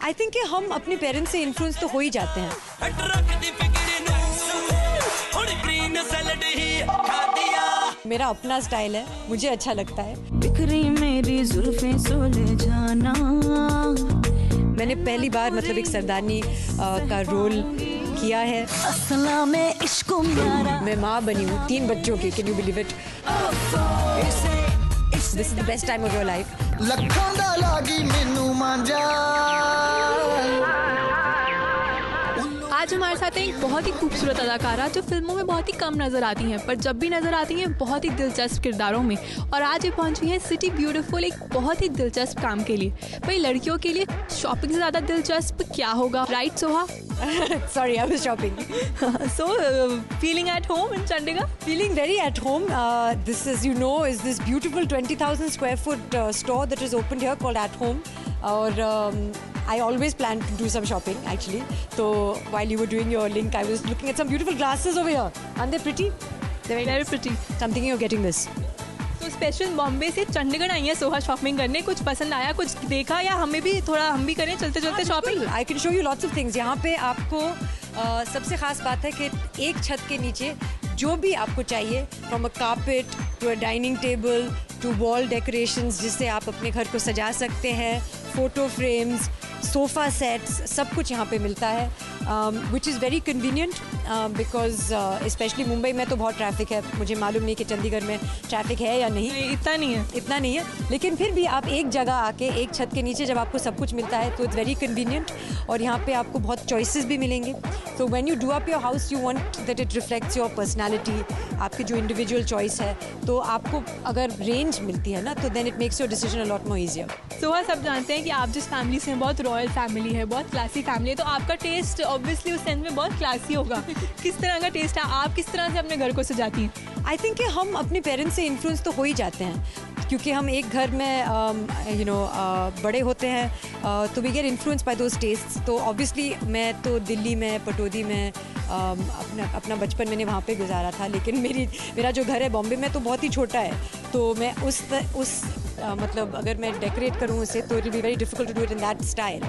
आई think कि हम अपने पेरेंट्स से इन्फ्लुएंस तो हो ही जाते हैं। मेरा अपना स्टाइल है, मुझे अच्छा लगता है। बिखरी मेरी जुल्फें सोले जाना। मैंने पहली बार मतलब एक सरदारनी का रोल किया है। असला में इश्क मेरा। मैं माँ बनी हूँ 3 बच्चों की। Can you believe it? This is the best time of your life. लखों दा लागी मैनू मांझा। आज हमारे साथ एक बहुत ही खूबसूरत अदाकारा जो फिल्मों में बहुत ही कम नजर आती हैं, पर जब भी नजर आती हैं बहुत ही दिलचस्प किरदारों में। और आज ये पहुंची है सिटी ब्यूटीफुल एक बहुत ही दिलचस्प काम के लिए। भाई लड़कियों के लिए शॉपिंग से ज़्यादा दिलचस्प क्या होगा, right Soha? Sorry, I was shopping. So, feeling at home in Chandigarh? Feeling very at home. This is, you know, is this beautiful 20,000 square foot store that is opened here called At Home. Or I always plan to do some shopping actually. So while you were doing your link, I was looking at some beautiful glasses over here. Aren't they pretty? They're Very pretty. So I'm thinking of getting this. तो special Bombay से चंडीगढ़ आई है Soha shopping करने। कुछ पसंद आया, कुछ देखा, या हमें भी थोड़ा हम भी करें चलते चलते shopping? I can show you lots of things. यहाँ पे आपको सबसे खास बात है कि एक छत के नीचे जो भी आपको चाहिए, from a carpet to a dining table to wall decorations जिससे आप अपने घर को सजा सकते हैं, फोटो फ्रेम्स, सोफ़ा सेट्स, सब कुछ यहाँ पे मिलता है, which is very convenient because specially Mumbai में तो बहुत ट्रैफिक है। मुझे मालूम नहीं कि चंडीगढ़ में ट्रैफिक है या नहीं। इतना नहीं है, लेकिन फिर भी आप एक जगह आके एक छत के नीचे जब आपको सब कुछ मिलता है तो इट्स वेरी कन्वीनियंट। और यहाँ पे आपको बहुत चॉइसेस भी मिलेंगे। So when you do up your house you want that it reflects your personality, आपकी जो इंडिविजुअल चॉइस है। तो आपको अगर रेंज मिलती है ना तो then it makes your decision a lot more easier. Soha, सब जानते हैं कि आप जिस फैमिली से हैं बहुत रॉयल फैमिली है, बहुत क्लासी फैमिली है, तो आपका टेस्ट ऑब्वियसली उस सेंस में बहुत क्लासी होगा। किस तरह का टेस्ट है? आप किस तरह से अपने घर को सजाती हैं? आई थिंक कि हम अपने पेरेंट्स से इन्फ्लुएंस तो हो ही जाते हैं, क्योंकि हम एक घर में बड़े होते हैं तो we get influence by those tastes. तो ऑब्वियसली मैं तो दिल्ली में पटौदी में अपना बचपन मैंने वहाँ पे गुजारा था, लेकिन मेरा जो घर है बॉम्बे में तो बहुत ही छोटा है। तो मैं उस मतलब अगर मैं डेकोरेट करूँ उसे तो it will be very difficult to do it in that style.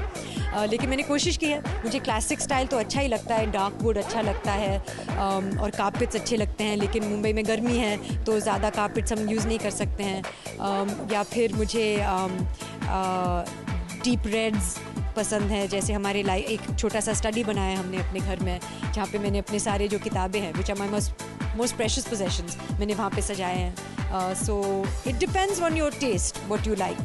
लेकिन मैंने कोशिश की है। मुझे क्लासिक स्टाइल तो अच्छा ही लगता है, डार्क वुड अच्छा लगता है और कारपेट्स अच्छे लगते हैं, लेकिन मुंबई में गर्मी है तो ज़्यादा कारपेट्स हम यूज़ नहीं कर सकते हैं। या फिर मुझे डीप रेड्स पसंद है। जैसे हमारे एक छोटा सा स्टडी बनाया है हमने अपने घर में, जहाँ पे मैंने अपने सारे जो किताबें हैं which are my most precious possessions मैंने वहाँ पे सजाए हैं। So it depends on your taste what you like.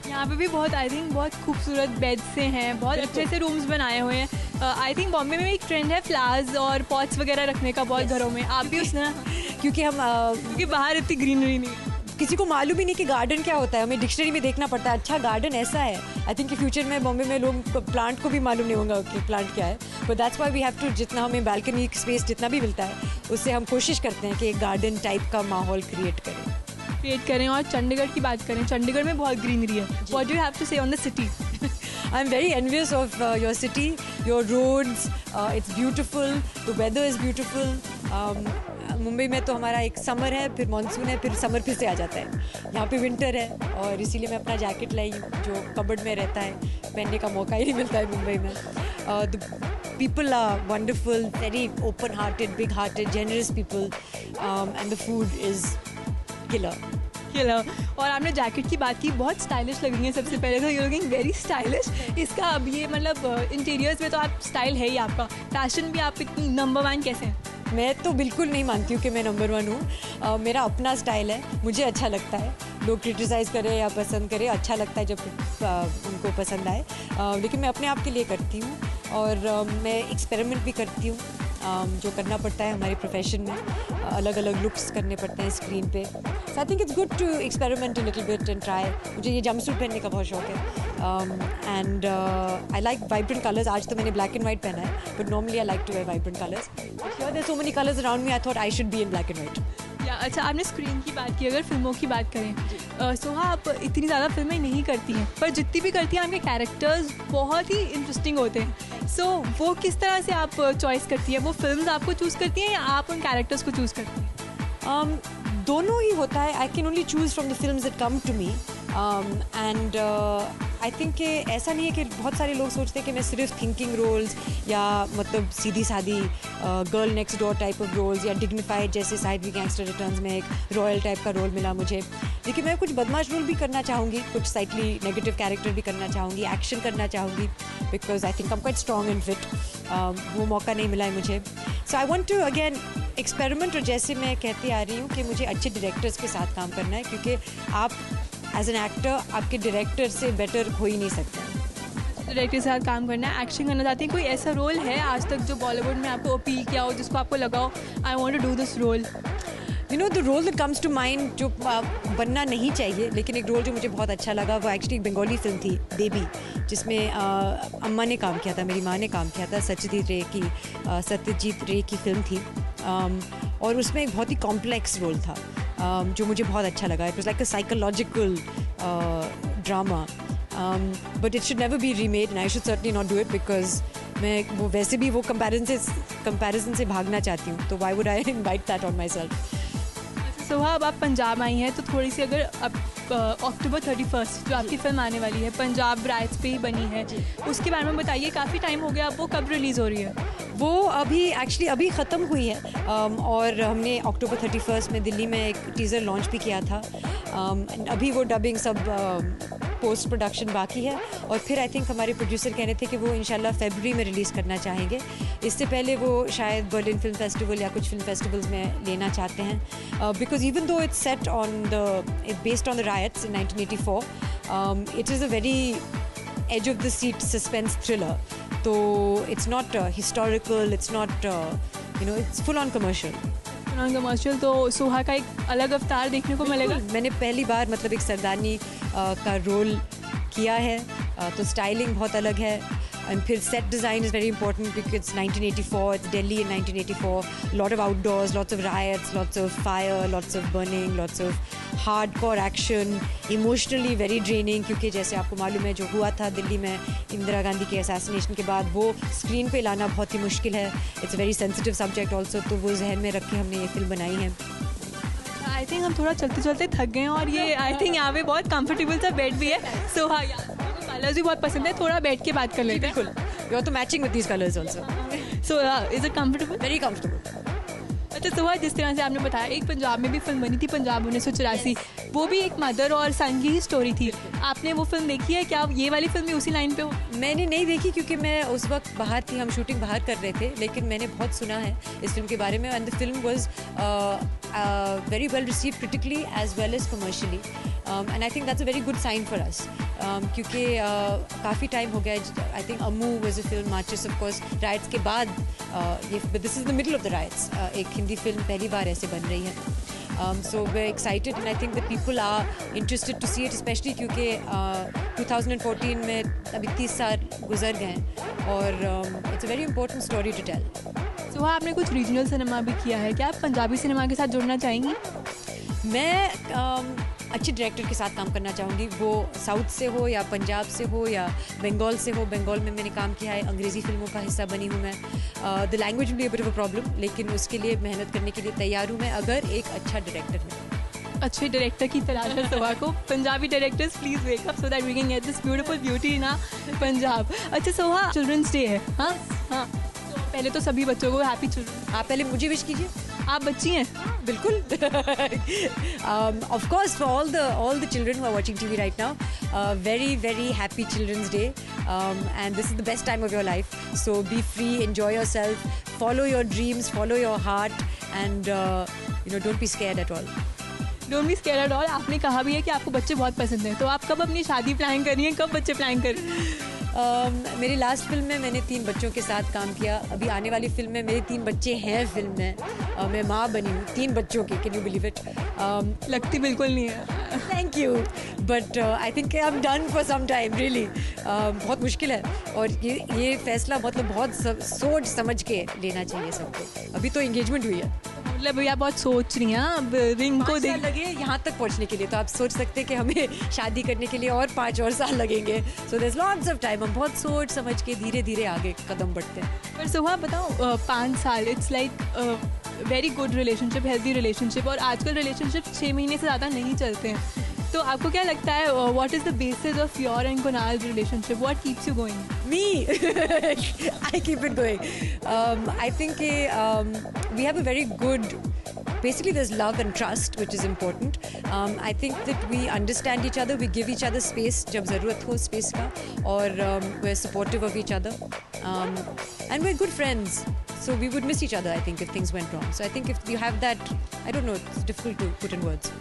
यहाँ पे भी बहुत आई थिंक बहुत खूबसूरत बेड से हैं, बहुत अच्छे से रूम्स बनाए हुए हैं। आई थिंक बॉम्बे में एक ट्रेंड है फ्लावर्स और पॉट्स वगैरह रखने का बहुत घरों में। आप भी उस तरह? क्योंकि बाहर इतनी ग्रीनरी नहीं है, किसी को मालूम ही नहीं कि गार्डन क्या होता है। हमें डिक्शनरी में देखना पड़ता है, अच्छा गार्डन ऐसा है। आई थिंक कि फ्यूचर में बॉम्बे में लोग प्लांट को भी मालूम नहीं होगा कि प्लांट क्या है। But that's why we have to, जितना हमें बालकनी स्पेस जितना भी मिलता है उससे हम कोशिश करते हैं कि एक गार्डन टाइप का माहौल क्रिएट करें। और चंडीगढ़ की बात करें, चंडीगढ़ में बहुत ग्रीनरी है। What do you have to say on the city? I am very envious of your city, your roads, it's beautiful, the weather is beautiful. Mumbai में तो हमारा एक समर है, फिर मानसून है, फिर समर फिर से आ जाता है। यहाँ पे विंटर है और इसीलिए मैं अपना जैकेट लाई हूँ जो कबर्ड में रहता है, पहनने का मौका ही नहीं मिलता है मुंबई में। The people are wonderful, very open hearted, big hearted, generous people, and the food is killer. और आपने जैकेट की बात की, बहुत स्टाइलिश लग रही है। सबसे पहले तो यू लुकिंग वेरी स्टाइलिश। इसका अब ये मतलब इंटीरियर्स में तो आप स्टाइल है ही आपका, फैशन भी आप इतनी नंबर 1 कैसे हैं? मैं तो बिल्कुल नहीं मानती हूँ कि मैं नंबर 1 हूँ। मेरा अपना स्टाइल है, मुझे अच्छा लगता है। लोग क्रिटिसाइज़ करें या पसंद करें, अच्छा लगता है जब उनको पसंद आए। लेकिन मैं अपने आप के लिए करती हूँ और मैं एक्सपेरिमेंट भी करती हूँ, जो करना पड़ता है हमारे प्रोफेशन में। अलग अलग लुक्स करने पड़ते हैं स्क्रीन पे। So I think it's good to experiment a little bit and try. मुझे ये जंपसूट पहनने का बहुत शौक है and I like vibrant colours. आज तो मैंने ब्लैक एंड वाइट पहना है, but normally I like to wear vibrant colours. There so many colours around me, I thought I should be in black and white. अच्छा, आपने screen की बात की, अगर फिल्मों की बात करें, सोहा आप इतनी ज़्यादा फिल्में नहीं करती हैं, पर जितनी भी करती हैं आपके कैरेक्टर्स बहुत ही इंटरेस्टिंग होते हैं। सो वो किस तरह से आप चॉइस करती हैं? वो फिल्म्स आपको चूज़ करती हैं या आप उन कैरेक्टर्स को चूज़ करती हैं? दोनों ही होता है। I can only choose from the films that come to me and I think कि ऐसा नहीं है कि बहुत सारे लोग सोचते हैं कि मैं सिर्फ थिंकिंग रोल्स या मतलब सीधी सादी girl next door type of roles या डिग्निफाइड जैसे साइड वी गैंगस्टर रिटर्न्स में एक रॉयल टाइप का रोल मिला मुझे, लेकिन मैं कुछ बदमाश रोल भी करना चाहूँगी, कुछ स्लाइटली नेगेटिव कैरेक्टर भी करना चाहूँगी, एक्शन करना चाहूँगी, because I think I am quite strong and fit. वो मौका नहीं मिला है मुझे, so I want to again experiment. और जैसे मैं कहती आ रही हूँ कि मुझे अच्छे डायरेक्टर्स के साथ काम करना है, क्योंकि आप एज एन एक्टर आपके डायरेक्टर से बेटर हो ही नहीं सकता। डायरेक्टर के साथ काम करना है, एक्शन करना चाहती हैं, कोई ऐसा रोल है आज तक जो बॉलीवुड में आपको अपील किया हो, जिसको आपको लगा हो I want to do this role? You know the role that comes to mind, जो बनना नहीं चाहिए लेकिन एक रोल जो मुझे बहुत अच्छा लगा, वो एक्चुअली एक बंगाली फिल्म थी देवी, जिसमें अम्मा ने काम किया था, मेरी माँ ने काम किया था, सत्यजीत रे की फिल्म थी। और उसमें एक बहुत ही कॉम्प्लेक्स रोल था जो मुझे बहुत अच्छा लगा। It was like a psychological drama, but it should never be remade and I should certainly not do it, because मैं वो वैसे भी वो कंपैरिजन से भागना चाहती हूँ, तो why would I invite that on myself. Suha, अब आप पंजाब आई हैं, तो थोड़ी सी अगर अब अक्टूबर 31 जो आपकी फिल्म आने वाली है पंजाब राइट्स पे ही बनी है, उसके बारे में बताइए। काफ़ी टाइम हो गया, अब वो कब रिलीज़ हो रही है? वो अभी ख़त्म हुई है और हमने अक्टूबर 31 में दिल्ली में एक टीज़र लॉन्च भी किया था। अभी वो डबिंग सब पोस्ट प्रोडक्शन बाकी है, और फिर आई थिंक हमारे प्रोड्यूसर कह रहे थे कि वो इंशाल्लाह फरवरी में रिलीज़ करना चाहेंगे। इससे पहले वो शायद बर्लिन फिल्म फेस्टिवल या कुछ फिल्म फेस्टिवल्स में लेना चाहते हैं, because even though it's set on it's based on the riots in 1984, it is a very edge of the seat suspense thriller, तो it's not historical, it's not it's full on commercial. तो सुहा का एक अलग अवतार देखने को मिलेगा। मैंने पहली बार मतलब एक सरदारनी का रोल किया है, तो स्टाइलिंग बहुत अलग है, एंड फिर set design is very important because it's 1984, it's Delhi in 1984, lot of outdoors, lots of riots, lots of fire, lots of burning, lots of hardcore action, emotionally very draining, क्योंकि जैसे आपको मालूम है जो हुआ था दिल्ली में इंदिरा गांधी के असैसिनेशन के बाद, वो स्क्रीन पे लाना बहुत ही मुश्किल है। It's a very sensitive subject also, तो वो जहन में रख के हमने ये फिल्म बनाई है। आई थिंक हम थोड़ा चलते चलते थक गए हैं, और ये आई थिंक यहाँ पे बहुत कंफर्टेबल सा बेड भी है। सो हाँ यार, कलर्स भी बहुत पसंद है, थोड़ा बैठ के बात कर लेते हैं। बिल्कुल, यू आर तो matching with these colours also. So is it comfortable? Very comfortable. अच्छा सुहा, जिस तरह से आपने बताया एक पंजाब में भी फिल्म बनी थी पंजाब 1984, वो भी एक मदर और सन की ही स्टोरी थी। आपने वो फिल्म देखी है क्या? ये वाली फिल्म भी उसी लाइन पे हो? मैंने नहीं देखी क्योंकि मैं उस वक्त बाहर थी, हम शूटिंग बाहर कर रहे थे, लेकिन मैंने बहुत सुना है इस फिल्म के बारे में, and the film was very well received critically as well as commercially, and I think that's a very good sign for us, क्योंकि काफ़ी टाइम हो गया। I think Amu was a film, marches of course riots के बाद, ये this is the middle of the riots, एक Hindi film पहली बार ऐसे बन रही है। So we're excited and I think that people are interested to see it, especially क्योंकि 2014 में अभी 30 साल गुजर गए हैं, और it's a very important story to tell. So आपने कुछ रीजनल सिनेमा भी किया है, क्या आप पंजाबी सिनेमा के साथ जुड़ना चाहेंगी? मैं अच्छे डायरेक्टर के साथ काम करना चाहूँगी, वो साउथ से हो या पंजाब से हो या बंगाल से हो। बंगाल में मैंने काम किया है, अंग्रेज़ी फिल्मों का हिस्सा बनी हूँ मैं। The language will be a bit of a problem, लेकिन उसके लिए मेहनत करने के लिए तैयार हूँ मैं, अगर एक अच्छा डायरेक्टर है। अच्छे डायरेक्टर की तलाश है सुहा को। Punjabi directors please wake up so that we can get this beautiful beauty in Punjab. अच्छा सुहा, चिल्ड्रंस डे है, हाँ हाँ, तो पहले तो सभी बच्चों को हैप्पी चिल्ड्रन। आप पहले मुझे विश कीजिए। आप बच्ची हैं? बिल्कुल। Of course, for all the children who are watching TV right now, very very happy Children's Day, and this is the best time of your life. So be free, enjoy yourself, follow your dreams, follow your heart, and don't be scared at all. Don't be scared at all. आपने कहा भी है कि आपको बच्चे बहुत पसंद हैं, तो आप कब अपनी शादी प्लान कर रही हैं, कब बच्चे प्लान कर रही हैं? मेरी लास्ट फिल्म में मैंने 3 बच्चों के साथ काम किया। अभी आने वाली फिल्म में मेरे 3 बच्चे हैं फिल्म में, मैं माँ बनी हूँ 3 बच्चों की। Can you believe it? लगती बिल्कुल नहीं है। Thank you, but I think I am done for some time, really. बहुत मुश्किल है, और ये फैसला मतलब बहुत सोच समझ के लेना चाहिए सबको। अभी तो एंगेजमेंट हुई है, मतलब भैया बहुत सोच रही हैं अब रिंग को देख लगे यहाँ तक पहुँचने के लिए, तो आप सोच सकते हैं कि हमें शादी करने के लिए और 5 और साल लगेंगे। So there is lots of time, हम बहुत सोच समझ के धीरे धीरे आगे कदम बढ़ते हैं। पर सुहा बताओ, 5 साल it's like very good relationship, healthy relationship, और आजकल रिलेशनशिप 6 महीने से ज़्यादा नहीं चलते हैं, तो आपको क्या लगता है what is the basis of your and Kunal relationship? What keeps you going? Me, I keep it going. I think we have a very good. Basically, there's love and trust, which is important. I think that we understand each other. We give each other space जब ज़रूरत हो space का, और we're supportive of each other, and we're good friends. So we would miss each other, I think, if things went wrong. So I think if you have that, I don't know, it's difficult to put in words.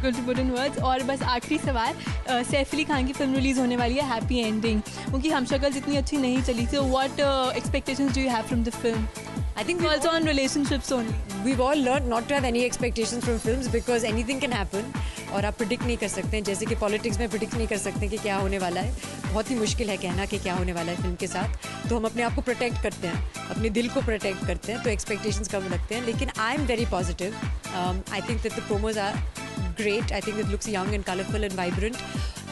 Good to put in words. और बस आखिरी सवाल, सैफ अली खान की film release होने वाली है happy ending, क्योंकि हमशक्ल इतनी अच्छी नहीं चली थी. What expectations do you have from the film? I think also on relationships only. We've all learned not to have any expectations from films because anything can happen, और आप प्रिडिक्ट नहीं कर सकते हैं. जैसे कि पॉलिटिक्स में प्रिडिक्ट नहीं कर सकते कि क्या होने वाला है. बहुत ही मुश्किल है कहना कि क्या होने वाला है फिल्म के साथ. तो हम अपने आप को प्रोटेक्ट करते हैं, अपने दिल को प्रोटेक्ट करते हैं, तो एक्सपेक्टेशंस कम रखते हैं. लेकिन I am very positive. I think that the promos are great. I think it looks young and colorful and vibrant,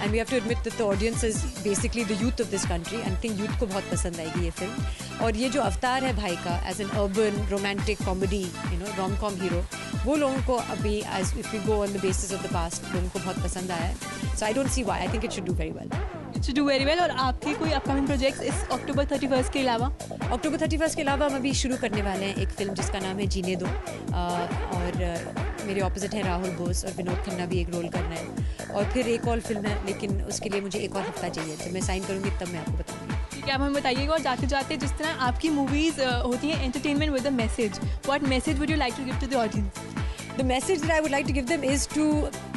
and we have to admit that the audience is basically the youth of this country, and I think youth को बहुत पसंद आएगी ये film. और ये जो अवतार है भाई का as an urban romantic comedy, you know, rom-com hero, वो लोगों को अभी as if we go on the basis of the past, लोगों को बहुत पसंद आया है. So I don't see why. I think it should do very well. It should do very well. और आपके कोई अपकमिंग प्रोजेक्ट्स इस अक्टूबर 31 के अलावा? अक्टूबर 31 के अलावा हम अभी शुरू करने वाले हैं एक फिल्म जिसका नाम है जीने दो, और मेरे ऑपोजिट है राहुल बोस, और विनोद खन्ना भी एक रोल करना है, और फिर एक और फिल्म है, लेकिन उसके लिए मुझे एक और हफ्ता चाहिए. जब मैं साइन करूँगी तब मैं आपको बताऊँगी. ठीक है, आप हमें बताइएगा. और जाते जाते जिस तरह आपकी मूवीज़ होती हैं entertainment with a message, what message would you like to give to the audience? The message that I would like to give them is to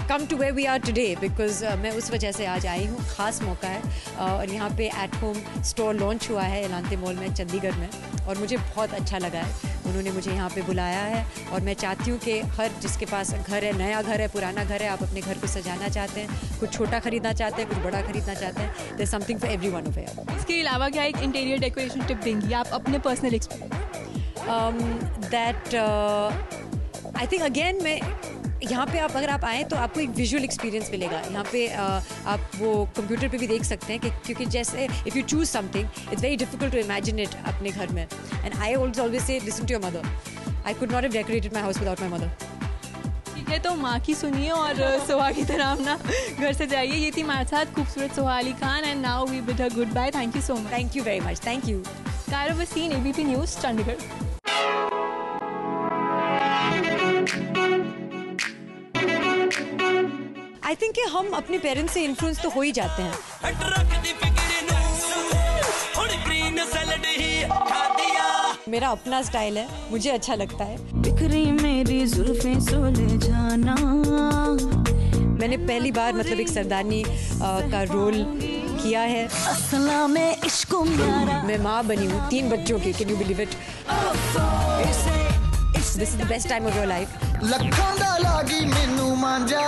come to where we are today, because मैं उस वजह से आज आई हूँ. ख़ास मौका है, और यहाँ पे एट होम स्टोर लॉन्च हुआ है एलांते मॉल में चंडीगढ़ में, और मुझे बहुत अच्छा लगा है. उन्होंने मुझे यहाँ पे बुलाया है, और मैं चाहती हूँ कि हर जिसके पास घर है, नया घर है, पुराना घर है, आप अपने घर को सजाना चाहते हैं, कुछ छोटा खरीदना चाहते हैं, कुछ बड़ा खरीदना चाहते हैं, there is something for everyone over here. इसके अलावा क्या एक इंटीरियर डेकोरेशन टिप देंगी आप अपने personal experience? I think again मैं यहाँ पे अगर आप आएँ तो आपको एक विजुअल एक्सपीरियंस मिलेगा. यहाँ पे आप वो कंप्यूटर पे भी देख सकते हैं कि क्योंकि जैसे if you choose something it's very difficult to imagine it अपने घर में. And I always say listen to your mother. I could not have decorated my house without my mother. ठीक है, तो माँ की सुनिए और सोहा की तरह अपना घर से जाइए. ये थी हमारे साथ खूबसूरत Soha Ali Khan, and now we bid her goodbye. Thank you so much. Thank you very much. Thank you. Kaira Vaseen, ABP news, Chandigarh. I think कि हम अपने पेरेंट्स से इन्फ्लुएंस तो हो ही जाते हैं. मेरा अपना स्टाइल है, मुझे अच्छा लगता है. बिखरी मेरी जुल्फें सोले जाना. मैंने पहली बार मतलब एक सरदारनी का रोल किया है. असला में इश्क म्यारा. मैं माँ बनी हूँ 3 बच्चों की. Can you believe it? This is the best time of your life. ਲੱਖਾਂ ਦਾ ਲਾਗੀ ਮੈਨੂੰ ਮਾਂਜਾ.